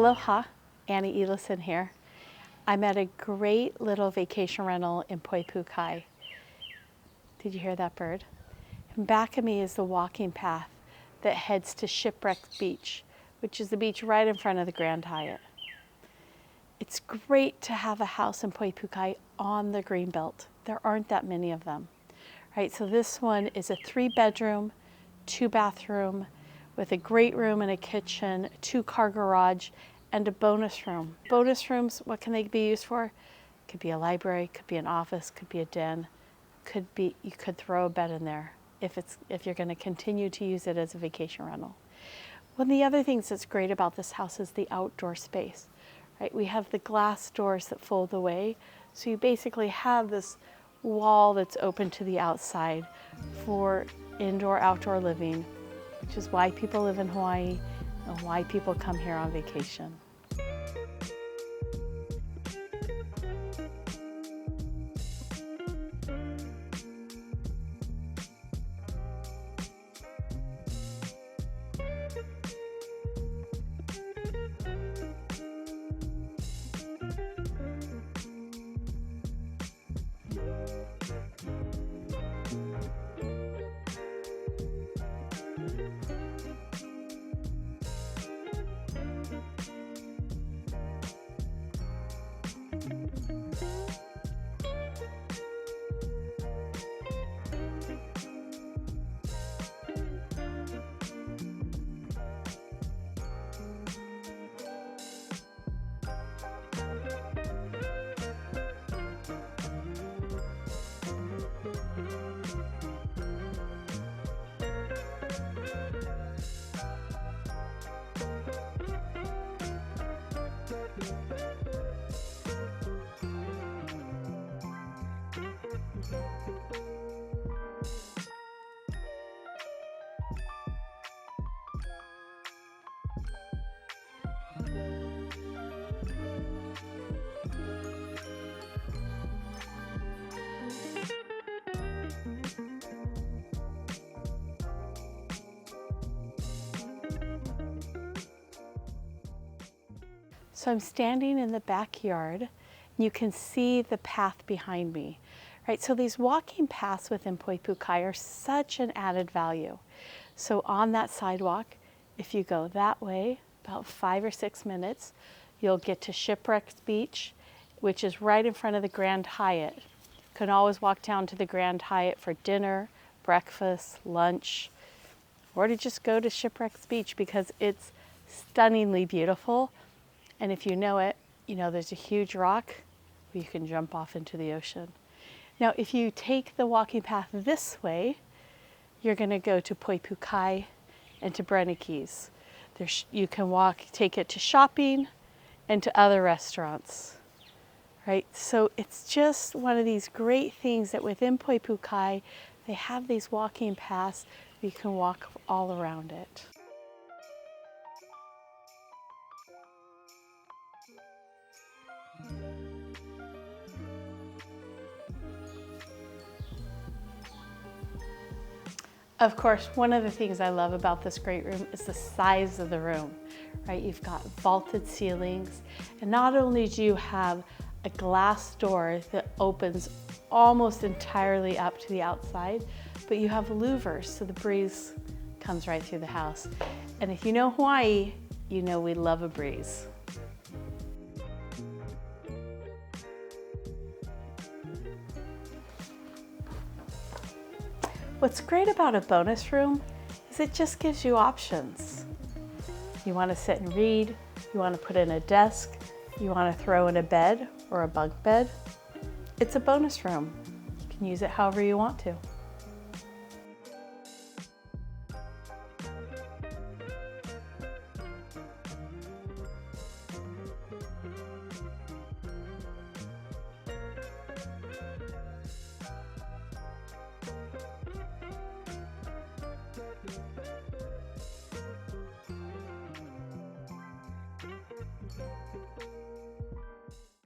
Aloha, Annie Elison here. I'm at a great little vacation rental in Poipu, Kauai. Did you hear that bird? And back of me is the walking path that heads to Shipwreck Beach, which is the beach right in front of the Grand Hyatt. It's great to have a house in Poipu, Kauai on the Greenbelt. There aren't that many of them, right? So this one is a 3-bedroom, 2-bathroom, with a great room and a kitchen, 2-car garage, and a bonus room. Bonus rooms, what can they be used for? Could be a library, could be an office, could be a den, you could throw a bed in there if you're going to continue to use it as a vacation rental. One of the other things that's great about this house is the outdoor space, right? We have the glass doors that fold away, so you basically have this wall that's open to the outside for indoor-outdoor living, which is why people live in Hawaii and why people come here on vacation. So I'm standing in the backyard. You can see the path behind me, right? So these walking paths within Poipu, Kauai are such an added value. So on that sidewalk, if you go that way, about 5 or 6 minutes, you'll get to Shipwreck Beach, which is right in front of the Grand Hyatt. You can always walk down to the Grand Hyatt for dinner, breakfast, lunch, or to just go to Shipwreck Beach because it's stunningly beautiful. And if you know it, you know there's a huge rock where you can jump off into the ocean. Now, if you take the walking path this way, you're going to go to Poipu, Kauai and to Brennecke. You can take it to shopping and to other restaurants, right? So it's just one of these great things that within Poipu, Kauai, they have these walking paths. You can walk all around it. Of course, one of the things I love about this great room is the size of the room, right? You've got vaulted ceilings, and not only do you have a glass door that opens almost entirely up to the outside, but you have louvers, so the breeze comes right through the house. And if you know Hawaii, you know we love a breeze. What's great about a bonus room is it just gives you options. You want to sit and read, you want to put in a desk, you want to throw in a bed or a bunk bed. It's a bonus room. You can use it however you want to.